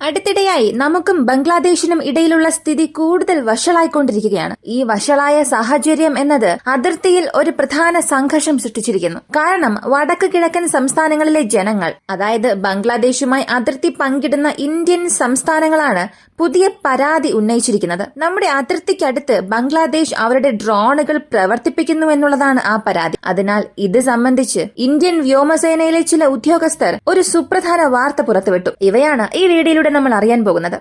അടുത്തിടെയായി നമുക്കും ബംഗ്ലാദേശിനും ഇടയിലുള്ള സ്ഥിതി കൂടുതൽ വഷളായിക്കൊണ്ടിരിക്കുകയാണ്. ഈ വഷളായ സാഹചര്യം എന്നത് അതിർത്തിയിൽ ഒരു പ്രധാന സംഘർഷം സൃഷ്ടിച്ചിരിക്കുന്നു. കാരണം വടക്ക് കിഴക്കൻ സംസ്ഥാനങ്ങളിലെ ജനങ്ങൾ, അതായത് ബംഗ്ലാദേശുമായി അതിർത്തി പങ്കിടുന്ന ഇന്ത്യൻ സംസ്ഥാനങ്ങളാണ് പുതിയ പരാതി ഉന്നയിച്ചിരിക്കുന്നത്. നമ്മുടെ അതിർത്തിക്കടുത്ത് ബംഗ്ലാദേശ് അവരുടെ ഡ്രോണുകൾ പ്രവർത്തിപ്പിക്കുന്നു എന്നുള്ളതാണ് ആ പരാതി. അതിനാൽ ഇത് സംബന്ധിച്ച് ഇന്ത്യൻ വ്യോമസേനയിലെ ചില ഉദ്യോഗസ്ഥർ ഒരു സുപ്രധാന വാർത്ത പുറത്തുവിട്ടു. ഇവയാണ് ഈ വീഡിയോയിലൂടെ നമ്മൾ അറിയാൻ പോകുന്നത്.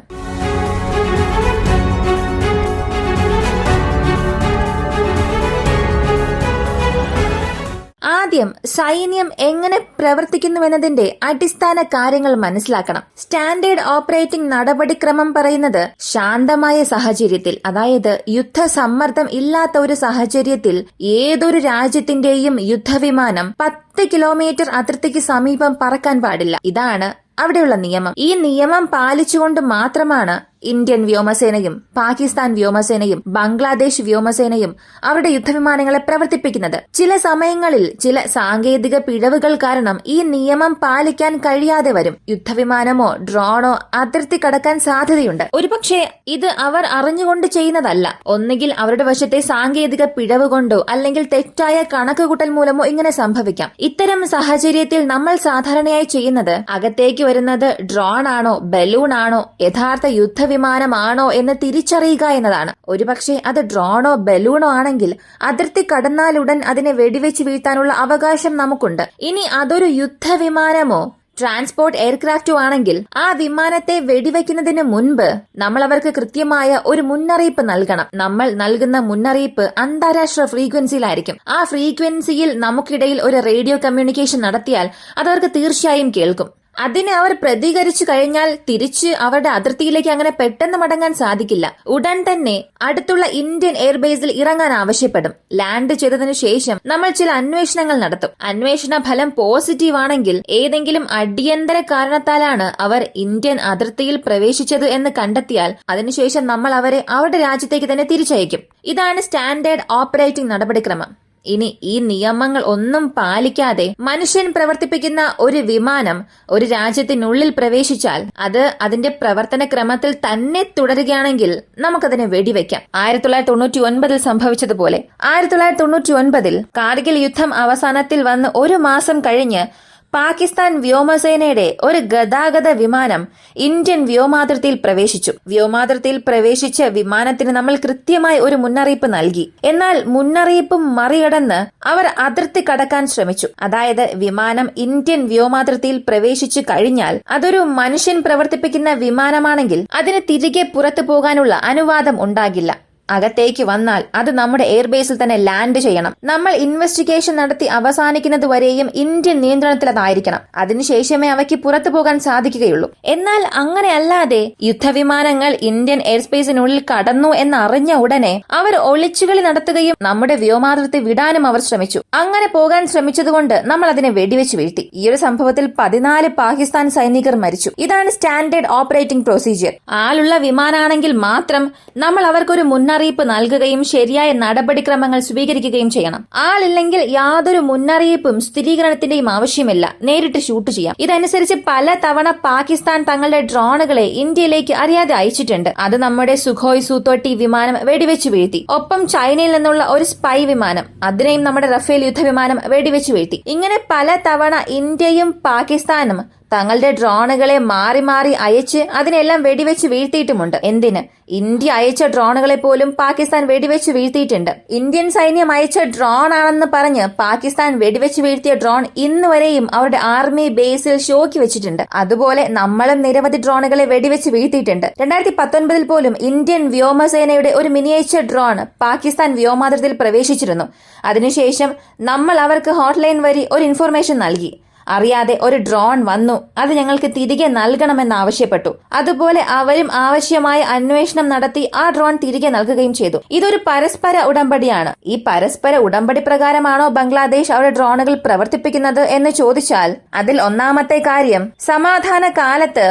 ആദ്യം സൈന്യം എങ്ങനെ പ്രവർത്തിക്കുന്നുവെന്നതിന്റെ അടിസ്ഥാന കാര്യങ്ങൾ മനസ്സിലാക്കണം. സ്റ്റാൻഡേർഡ് ഓപ്പറേറ്റിംഗ് നടപടിക്രമം പറയുന്നത് ശാന്തമായ സാഹചര്യത്തിൽ, അതായത് യുദ്ധസമ്മർദ്ദം ഇല്ലാത്ത ഒരു സാഹചര്യത്തിൽ ഏതൊരു രാജ്യത്തിന്റെയും യുദ്ധവിമാനം 10 കിലോമീറ്റർ അതിർത്തിക്ക് സമീപം പറക്കാൻ പാടില്ല. ഇതാണ് അവിടെയുള്ള നിയമം. ഈ നിയമം പാലിച്ചുകൊണ്ട് മാത്രമാണ് ഇന്ത്യൻ വ്യോമസേനയും പാകിസ്ഥാൻ വ്യോമസേനയും ബംഗ്ലാദേശ് വ്യോമസേനയും അവരുടെ യുദ്ധവിമാനങ്ങളെ പ്രവർത്തിപ്പിക്കുന്നത്. ചില സമയങ്ങളിൽ ചില സാങ്കേതിക പിഴവുകൾ കാരണം ഈ നിയമം പാലിക്കാൻ കഴിയാതെ വരും. യുദ്ധവിമാനമോ ഡ്രോണോ അതിർത്തി കടക്കാൻ സാധ്യതയുണ്ട്. ഒരുപക്ഷെ ഇത് അവർ അറിഞ്ഞുകൊണ്ട് ചെയ്യുന്നതല്ല. ഒന്നുകിൽ അവരുടെ വശത്തെ സാങ്കേതിക പിഴവ് കൊണ്ടോ അല്ലെങ്കിൽ തെറ്റായ കണക്കുകൂട്ടൽ മൂലമോ ഇങ്ങനെ സംഭവിക്കാം. ഇത്തരം സാഹചര്യത്തിൽ നമ്മൾ സാധാരണയായി ചെയ്യുന്നത് അകത്തേക്ക് വരുന്നത് ഡ്രോൺ ആണോ ബലൂൺ ആണോ യഥാർത്ഥ യുദ്ധവിമാനമാണോ എന്ന് തിരിച്ചറിയുക എന്നതാണ്. ഒരുപക്ഷെ അത് ഡ്രോണോ ബലൂണോ ആണെങ്കിൽ അതിർത്തി കടന്നാലുടൻ അതിനെ വെടിവെച്ച് വീഴ്ത്താനുള്ള അവകാശം നമുക്കുണ്ട്. ഇനി അതൊരു യുദ്ധവിമാനമോ ട്രാൻസ്പോർട്ട് എയർക്രാഫ്റ്റോ ആണെങ്കിൽ ആ വിമാനത്തെ വെടിവെക്കുന്നതിന് മുൻപ് നമ്മൾ അവർക്ക് കൃത്യമായ ഒരു മുന്നറിയിപ്പ് നൽകണം. നമ്മൾ നൽകുന്ന മുന്നറിയിപ്പ് അന്താരാഷ്ട്ര ഫ്രീക്വൻസിയിലായിരിക്കും. ആ ഫ്രീക്വൻസിയിൽ നമുക്കിടയിൽ ഒരു റേഡിയോ കമ്മ്യൂണിക്കേഷൻ നടത്തിയാൽ അതവർക്ക് തീർച്ചയായും കേൾക്കും. അതിന് അവർ പ്രതികരിച്ചു കഴിഞ്ഞാൽ തിരിച്ച് അവരുടെ അതിർത്തിയിലേക്ക് അങ്ങനെ പെട്ടെന്ന് മടങ്ങാൻ സാധിക്കില്ല. ഉടൻ തന്നെ അടുത്തുള്ള ഇന്ത്യൻ എയർബേസിൽ ഇറങ്ങാൻ ആവശ്യപ്പെടും. ലാൻഡ് ചെയ്തതിനു ശേഷം നമ്മൾ ചില അന്വേഷണങ്ങൾ നടത്തും. അന്വേഷണ ഫലം പോസിറ്റീവ് ആണെങ്കിൽ ഏതെങ്കിലും അടിയന്തര കാരണത്താലാണ് അവർ ഇന്ത്യൻ അതിർത്തിയിൽ പ്രവേശിച്ചത് എന്ന് കണ്ടെത്തിയാൽ അതിനുശേഷം നമ്മൾ അവരെ അവരുടെ രാജ്യത്തേക്ക് തന്നെ തിരിച്ചയക്കും. ഇതാണ് സ്റ്റാൻഡേർഡ് ഓപ്പറേറ്റിംഗ് നടപടിക്രമം. ഇനി ഈ നിയമങ്ങൾ ഒന്നും പാലിക്കാതെ മനുഷ്യൻ പ്രവർത്തിപ്പിക്കുന്ന ഒരു വിമാനം ഒരു രാജ്യത്തിനുള്ളിൽ പ്രവേശിച്ചാൽ അത് അതിന്റെ പ്രവർത്തന ക്രമത്തിൽ തന്നെ തുടരുകയാണെങ്കിൽ നമുക്കതിനെ വെടിവെക്കാം. 1999 സംഭവിച്ചതുപോലെ 1999 കാർഗിൽ യുദ്ധം അവസാനത്തിൽ വന്ന് ഒരു മാസം കഴിഞ്ഞ് പാകിസ്ഥാൻ വ്യോമസേനയുടെ ഒരു ഗതാഗത വിമാനം ഇന്ത്യൻ വ്യോമാതിർത്തിയിൽ പ്രവേശിച്ചു. വ്യോമാതിർത്തിയിൽ പ്രവേശിച്ച വിമാനത്തിന് നമ്മൾ കൃത്യമായി ഒരു മുന്നറിയിപ്പ് നൽകി. എന്നാൽ മുന്നറിയിപ്പും മറികടന്ന് അവർ അതിർത്തി കടക്കാൻ ശ്രമിച്ചു. അതായത് വിമാനം ഇന്ത്യൻ വ്യോമാതിർത്തിയിൽ പ്രവേശിച്ചു കഴിഞ്ഞാൽ അതൊരു മനുഷ്യൻ പ്രവർത്തിപ്പിക്കുന്ന വിമാനമാണെങ്കിൽ അതിന് തിരികെ പുറത്തു പോകാനുള്ള അനുവാദം ഉണ്ടാകില്ല. അകത്തേക്ക് വന്നാൽ അത് നമ്മുടെ എയർബേസിൽ തന്നെ ലാൻഡ് ചെയ്യണം. നമ്മൾ ഇൻവെസ്റ്റിഗേഷൻ നടത്തി അവസാനിക്കുന്നത് വരെയും ഇന്ത്യൻ നിയന്ത്രണത്തിൽ അതായിരിക്കണം. അതിനുശേഷമേ അവയ്ക്ക് പുറത്തു പോകാൻ സാധിക്കുകയുള്ളൂ. എന്നാൽ അങ്ങനെയല്ലാതെ യുദ്ധവിമാനങ്ങൾ ഇന്ത്യൻ എയർസ്പേസിനുള്ളിൽ കടന്നു എന്നറിഞ്ഞ ഉടനെ അവർ ഒളിച്ചുകളി നടത്തുകയും നമ്മുടെ വ്യോമാതിർത്തി വിടാനും അവർ ശ്രമിച്ചു. അങ്ങനെ പോകാൻ ശ്രമിച്ചതുകൊണ്ട് നമ്മൾ അതിനെ വെടിവെച്ച് വീഴ്ത്തി. ഈ ഒരു സംഭവത്തിൽ 14 പാകിസ്ഥാൻ സൈനികർ മരിച്ചു. ഇതാണ് സ്റ്റാൻഡേർഡ് ഓപ്പറേറ്റിംഗ് പ്രൊസീജിയർ. ആളുള്ള വിമാനാണെങ്കിൽ മാത്രം നമ്മൾ അവർക്കൊരു മുന്നറിയിപ്പ് നൽകുകയും ശരിയായ നടപടിക്രമങ്ങൾ സ്വീകരിക്കുകയും ചെയ്യണം. ആളില്ലെങ്കിൽ യാതൊരു മുന്നറിയിപ്പും സ്ഥിരീകരണത്തിന്റെയും ആവശ്യമില്ല. നേരിട്ട് ഷൂട്ട് ചെയ്യാം. ഇതനുസരിച്ച് പല തവണ പാകിസ്ഥാൻ തങ്ങളുടെ ഡ്രോണുകളെ ഇന്ത്യയിലേക്ക് അറിയാതെ അയച്ചിട്ടുണ്ട്. അത് നമ്മുടെ സുഖോയ് സു-30 വിമാനം വെടിവെച്ച് വീഴ്ത്തി. ഒപ്പം ചൈനയിൽ നിന്നുള്ള ഒരു സ്പൈ വിമാനം, അതിനെയും നമ്മുടെ റഫേൽ യുദ്ധവിമാനം വെടിവെച്ച് വീഴ്ത്തി. ഇങ്ങനെ പല തവണ ഇന്ത്യയും പാകിസ്ഥാനും തങ്ങളുടെ ഡ്രോണുകളെ മാറി മാറി അയച്ച് അതിനെല്ലാം വെടിവെച്ച് വീഴ്ത്തിയിട്ടുമുണ്ട്. എന്തിന്? ഇന്ത്യ അയച്ച ഡ്രോണുകളെ പോലും പാകിസ്ഥാൻ വെടിവെച്ച് വീഴ്ത്തിയിട്ടുണ്ട്. ഇന്ത്യൻ സൈന്യം അയച്ച ഡ്രോൺ ആണെന്ന് പറഞ്ഞ് പാകിസ്ഥാൻ വെടിവെച്ച് വീഴ്ത്തിയ ഡ്രോൺ ഇന്ന് വരെയും അവരുടെ ആർമി ബേസിൽ ഷോക്കി വെച്ചിട്ടുണ്ട്. അതുപോലെ നമ്മളും നിരവധി ഡ്രോണുകളെ വെടിവെച്ച് വീഴ്ത്തിയിട്ടുണ്ട്. 2019 പോലും ഇന്ത്യൻ വ്യോമസേനയുടെ ഒരു മിനിയേച്ചർ ഡ്രോൺ പാകിസ്ഥാൻ വ്യോമാതിർത്തിയിൽ പ്രവേശിച്ചിരുന്നു. അതിനുശേഷം നമ്മൾ അവർക്ക് ഹോട്ട്ലൈൻ വഴി ഒരു ഇൻഫർമേഷൻ നൽകി. അറിയാതെ ഒരു ഡ്രോൺ വന്നു, അത് ഞങ്ങൾക്ക് തിരികെ നൽകണമെന്ന് ആവശ്യപ്പെട്ടു. അതുപോലെ അവരും ആവശ്യമായ അന്വേഷണം നടത്തി ആ ഡ്രോൺ തിരികെ നൽകുകയും ചെയ്തു. ഇതൊരു പരസ്പര ഉടമ്പടിയാണ്. ഈ പരസ്പര ഉടമ്പടി പ്രകാരമാണോ ബംഗ്ലാദേശ് അവരുടെ ഡ്രോണുകൾ പ്രവർത്തിപ്പിക്കുന്നത് എന്ന് ചോദിച്ചാൽ അതിൽ ഒന്നാമത്തെ കാര്യം, സമാധാന കാലത്ത്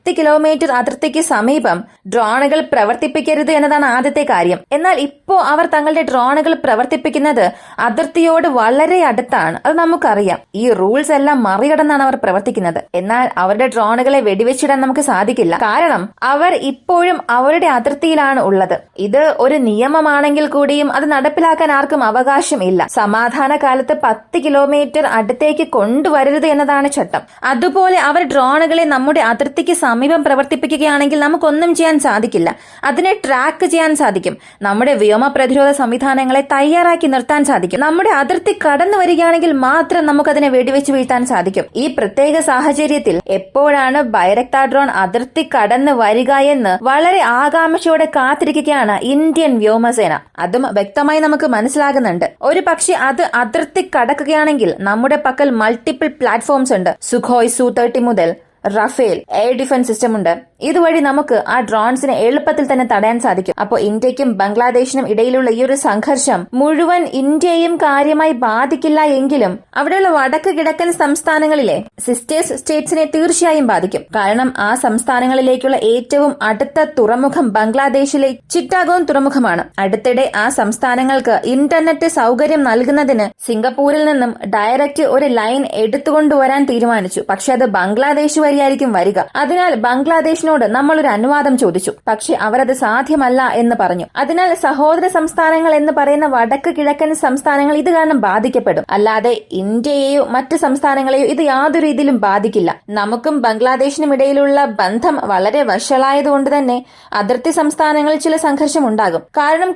10 കിലോമീറ്റർ അതിർത്തിക്ക് സമീപം ഡ്രോണുകൾ പ്രവർത്തിപ്പിക്കരുത് എന്നതാണ് ആദ്യത്തെ കാര്യം. എന്നാൽ ഇപ്പോ അവർ തങ്ങളുടെ ഡ്രോണുകൾ പ്രവർത്തിപ്പിക്കുന്നത് അതിർത്തിയോട് വളരെ അടുത്താണ്. അത് നമുക്കറിയാം. ഈ റൂൾസ് എല്ലാം മറികടന്നാണ് അവർ പ്രവർത്തിക്കുന്നത്. എന്നാൽ അവരുടെ ഡ്രോണുകളെ വെടിവെച്ചിടാൻ നമുക്ക് സാധിക്കില്ല. കാരണം അവർ ഇപ്പോഴും അവരുടെ അതിർത്തിയിലാണ് ഉള്ളത്. ഇത് ഒരു നിയമമാണെങ്കിൽ കൂടിയും അത് നടപ്പിലാക്കാൻ ആർക്കും അവകാശം ഇല്ല. സമാധാന കാലത്ത് 10 കിലോമീറ്റർ അടുത്തേക്ക് കൊണ്ടുവരരുത് എന്നതാണ് ചട്ടം. അതുപോലെ അവർ ഡ്രോണുകളെ നമ്മുടെ അതിർത്തിക്ക് സമീപം പ്രവർത്തിപ്പിക്കുകയാണെങ്കിൽ നമുക്കൊന്നും ചെയ്യാൻ സാധിക്കില്ല. അതിനെ ട്രാക്ക് ചെയ്യാൻ സാധിക്കും. നമ്മുടെ വ്യോമ പ്രതിരോധ സംവിധാനങ്ങളെ തയ്യാറാക്കി നിർത്താൻ സാധിക്കും. നമ്മുടെ അതിർത്തി കടന്നു വരികയാണെങ്കിൽ മാത്രം നമുക്കതിനെ വെടിവെച്ച് വീഴ്ത്താൻ സാധിക്കും. ഈ പ്രത്യേക സാഹചര്യത്തിൽ എപ്പോഴാണ് ബൈരക്താർ ഡ്രോൺ അതിർത്തി കടന്നു വരിക എന്ന് വളരെ ആകാംക്ഷയോടെ കാത്തിരിക്കുകയാണ് ഇന്ത്യൻ വ്യോമസേന. അതും വ്യക്തമായി നമുക്ക് മനസ്സിലാകുന്നുണ്ട്. ഒരു പക്ഷെ അത് അതിർത്തി കടക്കുകയാണെങ്കിൽ നമ്മുടെ പക്കൽ മൾട്ടിപ്പിൾ പ്ലാറ്റ്ഫോംസ് ഉണ്ട്. സുഖോയ് Su-30 മുതൽ റഫേൽ എയർ ഡിഫൻസ് സിസ്റ്റം ഉണ്ട്. ഇതുവഴി നമുക്ക് ആ ഡ്രോൺസിനെ എളുപ്പത്തിൽ തന്നെ തടയാൻ സാധിക്കും. അപ്പോൾ ഇന്ത്യക്കും ബംഗ്ലാദേശിനും ഇടയിലുള്ള ഈ ഒരു സംഘർഷം മുഴുവൻ ഇന്ത്യയും കാര്യമായി ബാധിക്കില്ല എങ്കിലും അവിടെയുള്ള വടക്ക് കിഴക്കൻ സംസ്ഥാനങ്ങളിലെ സിസ്റ്റേഴ്സ് സ്റ്റേറ്റ്സിനെ തീർച്ചയായും ബാധിക്കും. കാരണം ആ സംസ്ഥാനങ്ങളിലേക്കുള്ള ഏറ്റവും അടുത്ത തുറമുഖം ബംഗ്ലാദേശിലെ ചിറ്റാഗോങ് തുറമുഖമാണ്. അടുത്തിടെ ആ സംസ്ഥാനങ്ങൾക്ക് ഇന്റർനെറ്റ് സൗകര്യം നൽകുന്നതിന് സിംഗപ്പൂരിൽ നിന്നും ഡയറക്റ്റ് ഒരു ലൈൻ എടുത്തുകൊണ്ടുവരാൻ തീരുമാനിച്ചു. പക്ഷെ അത് ബംഗ്ലാദേശ് വഴിയായിരിക്കും വരിക. അതിനാൽ ബംഗ്ലാദേശിനോട് നമ്മളൊരു അനുവാദം ചോദിച്ചു. പക്ഷെ അവരത് സാധ്യമല്ല എന്ന് പറഞ്ഞു. അതിനാൽ സഹോദര സംസ്ഥാനങ്ങൾ എന്ന് പറയുന്ന വടക്ക് കിഴക്കൻ സംസ്ഥാനങ്ങൾ ഇത് കാരണം ബാധിക്കപ്പെടും. അല്ലാതെ ഇന്ത്യയെയോ മറ്റ് സംസ്ഥാനങ്ങളെയോ ഇത് യാതൊരു രീതിയിലും ബാധിക്കില്ല. നമുക്കും ബംഗ്ലാദേശിനും ഇടയിലുള്ള ബന്ധം വളരെ വഷളായതുകൊണ്ട് തന്നെ അതിർത്തി സംസ്ഥാനങ്ങളിൽ ചില സംഘർഷം ഉണ്ടാകും. കാരണം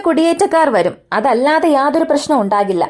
കുടിയേറ്റക്കാർ വരും. അതല്ലാതെ യാതൊരു പ്രശ്നവും ഉണ്ടാകില്ല.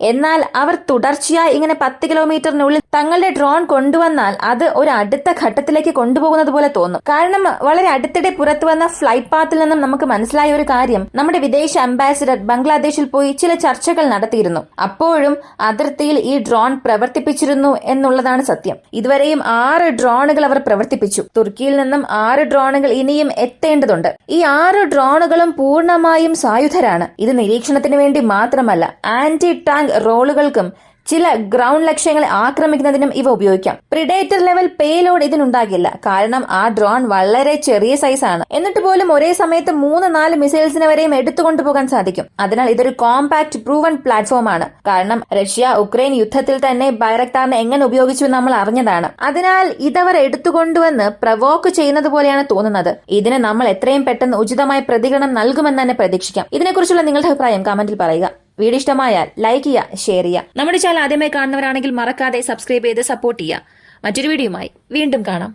എന്നാൽ അവർ തുടർച്ചയായി ഇങ്ങനെ 10 കിലോമീറ്ററിനുള്ളിൽ തങ്ങളുടെ ഡ്രോൺ കൊണ്ടുവന്നാൽ അത് ഒരു അടുത്ത ഘട്ടത്തിലേക്ക് കൊണ്ടുപോകുന്നത് പോലെ തോന്നും. കാരണം വളരെ അടുത്തിടെ പുറത്തു വന്ന ഫ്ലൈറ്റ് പാത്തിൽ നിന്നും നമുക്ക് മനസ്സിലായ ഒരു കാര്യം, നമ്മുടെ വിദേശ അംബാസിഡർ ബംഗ്ലാദേശിൽ പോയി ചില ചർച്ചകൾ നടത്തിയിരുന്നു. അപ്പോഴും അതിർത്തിയിൽ ഈ ഡ്രോൺ പ്രവർത്തിപ്പിച്ചിരുന്നു എന്നുള്ളതാണ് സത്യം. ഇതുവരെയും 6 ഡ്രോണുകൾ അവർ പ്രവർത്തിപ്പിച്ചു. തുർക്കിയിൽ നിന്നും 6 ഡ്രോണുകൾ ഇനിയും എത്തേണ്ടതുണ്ട്. ഈ 6 ഡ്രോണുകളും പൂർണ്ണമായും സായുധരാണ്. ഇത് നിരീക്ഷണത്തിന് വേണ്ടി മാത്രമല്ല, ആന്റി ടാങ്ക് റോളുകൾക്കും ചില ഗ്രൗണ്ട് ലക്ഷ്യങ്ങളെ ആക്രമിക്കുന്നതിനും ഇവ ഉപയോഗിക്കാം. പ്രിഡേറ്റർ ലെവൽ പേലോഡ് ഇതിനുണ്ടാകില്ല. കാരണം ആ ഡ്രോൺ വളരെ ചെറിയ സൈസാണ്. എന്നിട്ട് പോലും ഒരേ സമയത്ത് 3-4 മിസൈൽസിനെ വരെയും എടുത്തുകൊണ്ടുപോകാൻ സാധിക്കും. അതിനാൽ ഇതൊരു കോമ്പാക്ട് പ്രൂവൺ പ്ലാറ്റ്ഫോം ആണ്. കാരണം റഷ്യ ഉക്രൈൻ യുദ്ധത്തിൽ തന്നെ ബൈറക്താറിനെ എങ്ങനെ ഉപയോഗിച്ചു നമ്മൾ അറിഞ്ഞതാണ്. അതിനാൽ ഇതവർ എടുത്തുകൊണ്ടുവന്ന് പ്രവോക്ക് ചെയ്യുന്നത് പോലെയാണ് തോന്നുന്നത്. ഇതിന് നമ്മൾ എത്രയും പെട്ടെന്ന് ഉചിതമായ പ്രതികരണം നൽകുമെന്ന് തന്നെ പ്രതീക്ഷിക്കാം. ഇതിനെക്കുറിച്ചുള്ള നിങ്ങളുടെ അഭിപ്രായം കമന്റിൽ പറയുക. വീഡിയോ ഇഷ്ടമായാൽ ലൈക്ക് ചെയ്യുക, ഷെയർ ചെയ്യുക. നമ്മുടെ ചാനൽ ആദ്യമായി കാണുന്നവരാണെങ്കിൽ മറക്കാതെ സബ്സ്ക്രൈബ് ചെയ്ത് സപ്പോർട്ട് ചെയ്യുക. മറ്റൊരു വീഡിയോയുമായി വീണ്ടും കാണാം.